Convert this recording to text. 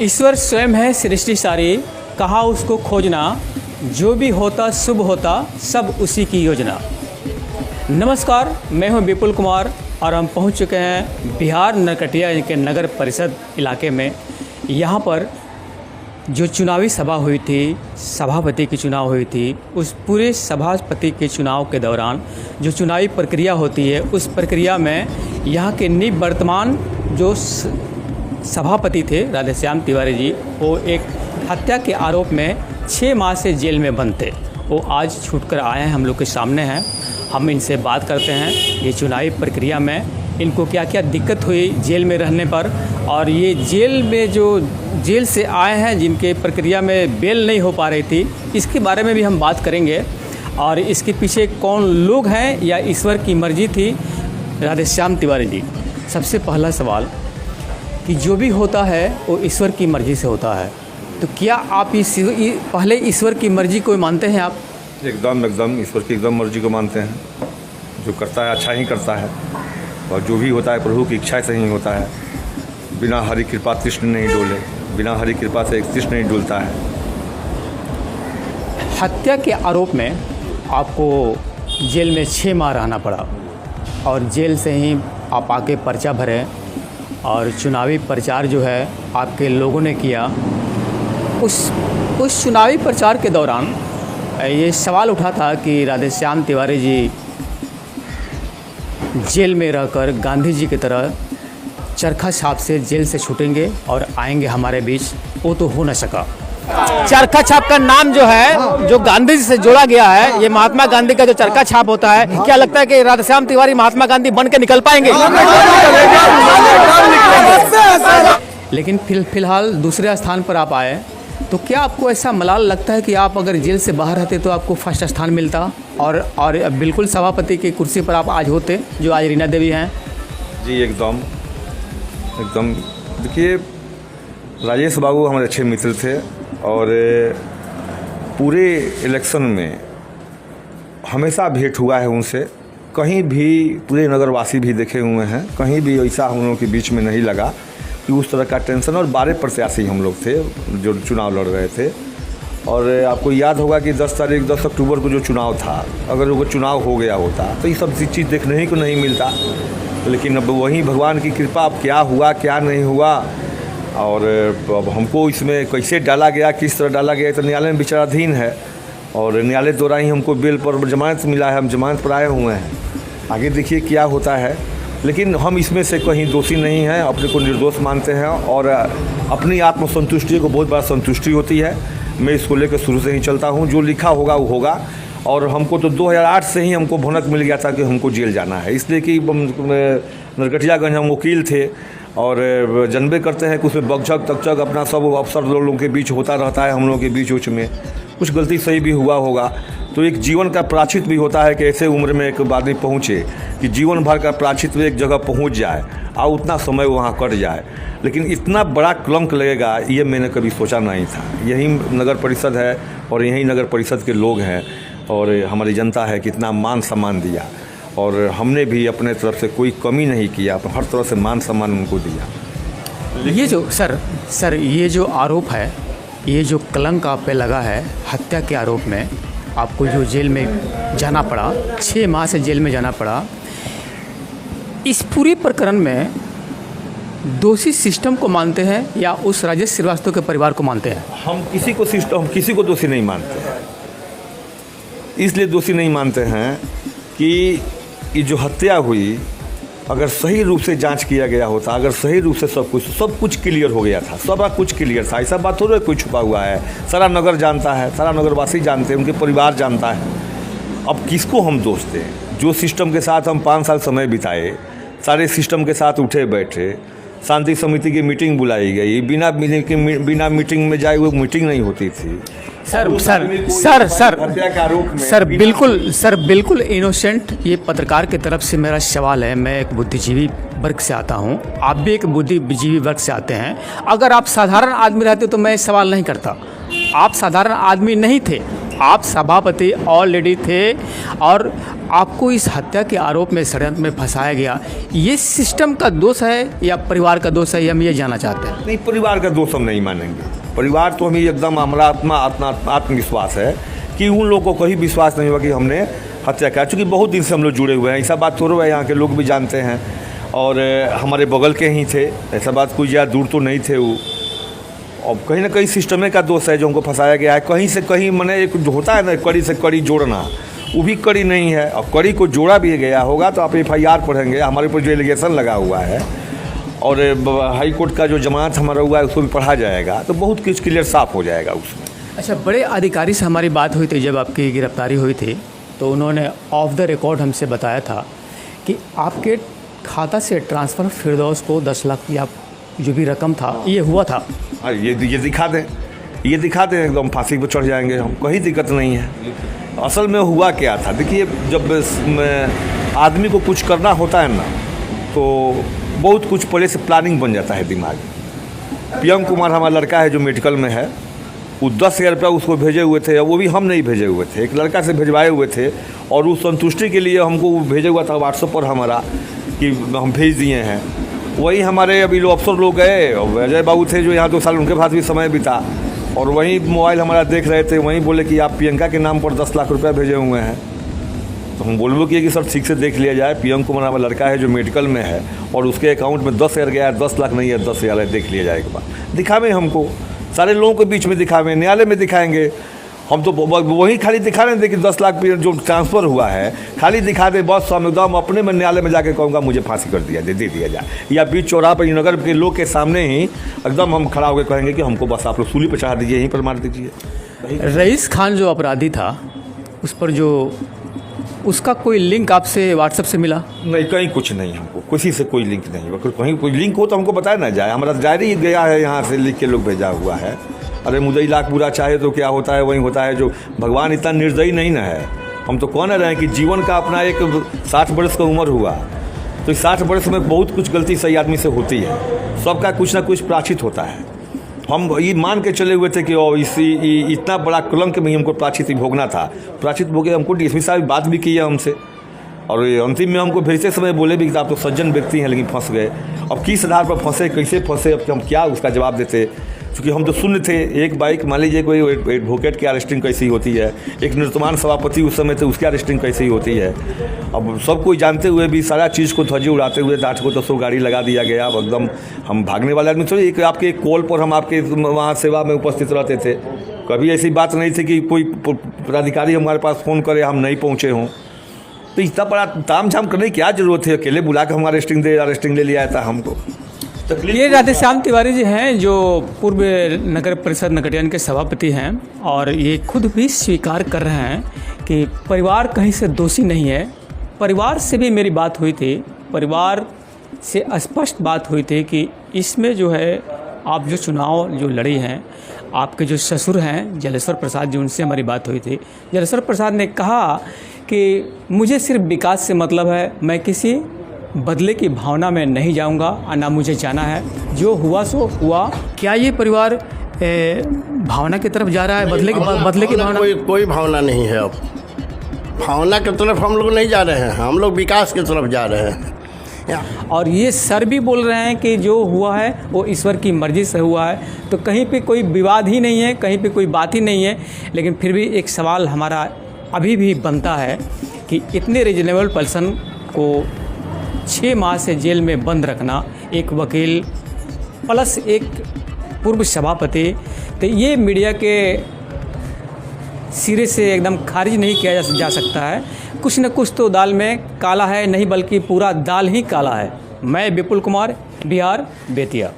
ईश्वर स्वयं है सृष्टि सारी, कहा उसको खोजना, जो भी होता शुभ होता सब उसी की योजना। नमस्कार, मैं हूं विपुल कुमार और हम पहुंच चुके हैं बिहार नरकटिया के नगर परिषद इलाके में। यहां पर जो चुनावी सभा हुई थी, सभापति की चुनाव हुई थी, उस पूरे सभापति के चुनाव के दौरान जो चुनावी प्रक्रिया होती है, उस प्रक्रिया में यहाँ के निवर्तमान जो सभापति थे राधेश्याम तिवारी जी, वो एक हत्या के आरोप में 6 माह से जेल में बंद थे। वो आज छूटकर आए हैं, हम लोग के सामने हैं। हम इनसे बात करते हैं ये चुनावी प्रक्रिया में इनको क्या क्या दिक्कत हुई जेल में रहने पर, और ये जेल में जो जेल से आए हैं जिनके प्रक्रिया में बेल नहीं हो पा रही थी, इसके बारे में भी हम बात करेंगे। और इसके पीछे कौन लोग हैं या ईश्वर की मर्जी थी राधेश्याम तिवारी जी। सबसे पहला सवाल कि जो भी होता है वो ईश्वर की मर्ज़ी से होता है, तो क्या आप पहले ईश्वर की मर्ज़ी को मानते हैं आप? एकदम ईश्वर की एकदम मर्ज़ी को मानते हैं। जो करता है अच्छा ही करता है, और जो भी होता है प्रभु की इच्छा से ही होता है। बिना हरि कृपा कृष्ण नहीं डोले, बिना हरि कृपा से एक कृष्ण नहीं डोलता है। हत्या के आरोप में आपको जेल में 6 माह रहना पड़ा, और जेल से ही आप आके पर्चा भरे, और चुनावी प्रचार जो है आपके लोगों ने किया। उस चुनावी प्रचार के दौरान ये सवाल उठा था कि राधेश्याम तिवारी जी जेल में रहकर गांधी जी की तरह चरखा छाप से जेल से छूटेंगे और आएंगे हमारे बीच, वो तो हो न सका। चरखा छाप का नाम जो है, जो गांधी जी से जोड़ा गया है, ये महात्मा गांधी का जो चरखा छाप होता है, क्या लगता है कि राधेश्याम तिवारी महात्मा गांधी बन के निकल पाएंगे? लेकिन फिलहाल दूसरे स्थान पर आप आए, तो क्या आपको ऐसा मलाल लगता है कि आप अगर जेल से बाहर रहते तो आपको फर्स्ट स्थान मिलता और बिल्कुल सभापति की कुर्सी पर आप आज होते, जो आज रीना देवी हैं? जी एकदम। देखिए, राजेश बाबू हमारे अच्छे मित्र थे, और पूरे इलेक्शन में हमेशा भेंट हुआ है उनसे। कहीं भी पूरे नगरवासी भी देखे हुए हैं, कहीं भी ऐसा हम लोगों के बीच में नहीं लगा कि उस तरह का टेंशन। और 12 प्रत्याशी हम लोग थे जो चुनाव लड़ रहे थे। और आपको याद होगा कि 10 अक्टूबर को जो चुनाव था, अगर वो चुनाव हो गया होता तो ये सब चीज़ देखने ही को नहीं मिलता। लेकिन अब वही भगवान की कृपा, अब क्या हुआ क्या नहीं हुआ, और अब हमको इसमें कैसे डाला गया, किस तरह डाला गया, तो न्यायालय में विचाराधीन है। और न्यायालय द्वारा ही हमको बेल पर जमानत मिला है, हम जमानत पर आए हुए हैं। आगे देखिए क्या होता है। लेकिन हम इसमें से कहीं दोषी नहीं हैं, अपने को निर्दोष मानते हैं, और अपनी आत्मसंतुष्टि को बहुत बड़ा संतुष्टि होती है। मैं इसको लेकर शुरू से ही चलता हूँ, जो लिखा होगा वो होगा। और हमको तो 2008 से ही हमको भनक मिल गया था कि हमको जेल जाना है, इसलिए कि नरकटियागंज हम वकील थे, और जानबे करते हैं कि उसमें बकझक तकझक अपना सब अफसर लोगों के बीच होता रहता है। हम लोगों के बीच में कुछ गलती सही भी हुआ होगा, तो एक जीवन का प्रायश्चित भी होता है कि ऐसे उम्र में एक आदमी पहुँचे कि जीवन भर का प्रायश्चित एक जगह पहुँच जाए और उतना समय वहाँ कट जाए। लेकिन इतना बड़ा कलंक लगेगा ये मैंने कभी सोचा नहीं था। यही नगर परिषद है और यही नगर परिषद के लोग हैं और हमारी जनता है, कितना मान सम्मान दिया, और हमने भी अपने तरफ से कोई कमी नहीं किया, हर तरह से मान सम्मान उनको दिया। ये जो सर ये जो आरोप है, ये जो कलंक आप पे लगा है हत्या के आरोप में, आपको जो जेल में जाना पड़ा, 6 माह से जेल में जाना पड़ा, इस पूरे प्रकरण में दोषी सिस्टम को मानते हैं या उस राजेश श्रीवास्तव के परिवार को मानते हैं? हम किसी को दोषी नहीं मानते हैं। इसलिए दोषी नहीं मानते हैं कि ये जो हत्या हुई, अगर सही रूप से जांच किया गया होता, अगर सही रूप से सब कुछ क्लियर हो गया था, सब कुछ क्लियर था। ऐसा बात थोड़ा कोई छुपा हुआ है, सारा नगर जानता है, सारा नगरवासी जानते हैं, उनके परिवार जानता है। अब किसको हम दोष दें? जो सिस्टम के साथ हम 5 साल समय बिताए, सारे सिस्टम के साथ उठे बैठे, शांति समिति की मीटिंग बुलाई गई, बिना मीटिंग में जाए वो मीटिंग नहीं होती थी। सर बिल्कुल इनोसेंट। ये पत्रकार की तरफ से मेरा सवाल है। मैं एक बुद्धिजीवी वर्ग से आता हूँ, आप भी एक बुद्धिजीवी वर्ग से आते हैं। अगर आप साधारण आदमी रहते तो मैं सवाल नहीं करता। आप साधारण आदमी नहीं थे, आप सभापति ऑलरेडी थे और आपको इस हत्या के आरोप में षड्यंत्र में फंसाया गया, ये सिस्टम का दोष है या परिवार का दोष है, ये हम ये जानना चाहते हैं। नहीं, परिवार का दोष हम नहीं मानेंगे। परिवार तो हमें एकदम हमारा आत्मविश्वास है कि उन लोगों को कहीं विश्वास नहीं हुआ कि हमने हत्या किया, चूँकि बहुत दिन से हम लोग जुड़े हुए हैं। ऐसा बात थोड़ा है, यहाँ के लोग भी जानते हैं और हमारे बगल के ही थे, ऐसा बात कोई ज़्यादा दूर तो नहीं थे वो। और कहीं ना कहीं सिस्टम का दोष है जो हमको फंसाया गया है। कहीं से कहीं मैंने एक होता है ना, कड़ी से कड़ी जोड़ना, वो भी कड़ी नहीं है। और कड़ी को जोड़ा भी गया होगा तो आप FIR पढ़ेंगे, हमारे ऊपर जो एलिगेशन लगा हुआ है और हाई कोर्ट का जो जमानत हमारा हुआ है उसको भी पढ़ा जाएगा तो बहुत कुछ क्लियर साफ हो जाएगा उसमें। अच्छा, बड़े अधिकारी से हमारी बात हुई थी जब आपकी गिरफ्तारी हुई थी, तो उन्होंने ऑफ द रिकॉर्ड हमसे बताया था कि आपके खाता से ट्रांसफ़र फिरदौस को 10 लाख या जो भी रकम था ये हुआ था। हाँ, ये दिखा दें, ये दिखा दें, एकदम फांसी पर चढ़ जाएंगे हम, कोई दिक्कत नहीं है। असल में हुआ क्या था, देखिए जब आदमी को कुछ करना होता है ना तो बहुत कुछ पहले से प्लानिंग बन जाता है दिमाग में। PM कुमार हमारा लड़का है जो मेडिकल में है, वो 10,000 रुपया उसको भेजे हुए थे, वो भी हम नहीं भेजे हुए थे, एक लड़का से भेजवाए हुए थे और उस संतुष्टि के लिए हमको वो भेजे हुआ था व्हाट्सएप पर हमारा कि हम भेज दिए हैं। वही हमारे अभी लोग अफसर लोग गए और अजय बाबू थे जो यहाँ 2 साल उनके पास भी समय बिता और वहीं मोबाइल हमारा देख रहे थे, वहीं बोले कि आप प्रियंका के नाम पर 10 लाख रुपया भेजे हुए हैं। तो हम बोलबो किए कि सर ठीक से देख लिया जाए, PM कुमार हमारा लड़का है जो मेडिकल में है और उसके अकाउंट में 10,000 गया है, 10 लाख नहीं है, 10,000 है, देख लिया जाए के बाद दिखावें हमको, सारे लोगों के बीच में दिखावें, न्यायालय में दिखाएंगे। हम तो वही खाली दिखा रहे थे कि 10 लाख जो ट्रांसफ़र हुआ है खाली दिखा दे, बस हम एकदम अपने में न्यायालय में जाके कहूँगा मुझे फांसी कर दिया दे दिया जाए, या बीच चौराहा पर नगर के लोग के सामने ही एकदम हम खड़ा होकर कहेंगे कि हमको बस आप लोग सूली पर चढ़ा दीजिए, यहीं पर मार दीजिए। रईस खान जो अपराधी था उस पर जो उसका कोई लिंक आपसे व्हाट्सएप से मिला? नहीं, कहीं कुछ नहीं, हमको किसी से कोई लिंक नहीं। अगर कहीं कोई लिंक हो तो हमको बताया ना जाए, हमारा डायरी गया है यहाँ से लिख के लोग भेजा हुआ है। अरे मुझे लाख बुरा चाहे तो क्या होता है वही होता है, जो भगवान इतना निर्दयी नहीं ना है। हम तो कह रहे हैं कि जीवन का अपना एक 60 वर्ष का उम्र हुआ तो इस 60 वर्ष में बहुत कुछ गलती सही आदमी से होती है, सबका कुछ ना कुछ प्रायश्चित होता है। हम ये मान के चले हुए थे कि इतना बड़ा कलंक में ही हमको प्रायश्चित भोगना था, प्रायश्चित भोगे। हमको DSP साहब बात भी की है हमसे और अंतिम में हमको भेजते समय बोले भी कि आप तो सज्जन व्यक्ति हैं लेकिन फंस गए। अब किस आधार पर फंसे, कैसे फंसे, अब हम क्या उसका जवाब देते, क्योंकि हम तो शून्य थे। एक बाइक मान लीजिए कोई एडवोकेट की अरेस्टिंग कैसी होती है, एक निर्तमान सभापति उस समय थे उसकी अरेस्टिंग कैसी होती है। अब सब कोई जानते हुए भी सारा चीज़ को ध्वजी उड़ाते हुए 8 को 10 गाड़ी लगा दिया गया। अब एकदम हम भागने वाले आदमी थोड़ी, एक आपके कॉल पर हम आपके वहाँ सेवा में उपस्थित रहते थे। कभी ऐसी बात नहीं थी कि कोई पदाधिकारी हमारे पास फ़ोन करे हम नहीं पहुँचे हों। तो इतना बड़ा ताम झाम करने की क्या ज़रूरत है, अकेले बुला कर हम अरेस्टिंग ले लिया था हमको। ये राधेश्याम तिवारी जी हैं जो पूर्व नगर परिषद नगरियन के सभापति हैं और ये खुद भी स्वीकार कर रहे हैं कि परिवार कहीं से दोषी नहीं है। परिवार से भी मेरी बात हुई थी, परिवार से स्पष्ट बात हुई थी कि इसमें जो है आप जो चुनाव जो लड़ी हैं, आपके जो ससुर हैं जलेश्वर प्रसाद जी, उनसे हमारी बात हुई थी। जलेश्वर प्रसाद ने कहा कि मुझे सिर्फ विकास से मतलब है, मैं किसी बदले की भावना में नहीं जाऊंगा और ना मुझे जाना है, जो हुआ सो हुआ। क्या ये परिवार भावना की तरफ जा रहा है, बदले की भावना? कोई भावना नहीं है। अब भावना की तरफ हम लोग नहीं जा रहे हैं, हम लोग विकास की तरफ जा रहे हैं। और ये सर भी बोल रहे हैं कि जो हुआ है वो ईश्वर की मर्ज़ी से हुआ है, तो कहीं पे कोई विवाद ही नहीं है, कहीं पे कोई बात ही नहीं है। लेकिन फिर भी एक सवाल हमारा अभी भी बनता है कि इतने रीजनेबल पर्सन को 6 माह से जेल में बंद रखना, एक वकील प्लस एक पूर्व सभापति, तो ये मीडिया के सिरे से एकदम खारिज नहीं किया जा सकता है। कुछ न कुछ तो दाल में काला है, नहीं बल्कि पूरा दाल ही काला है। मैं विपुल कुमार, बिहार, बेतिया।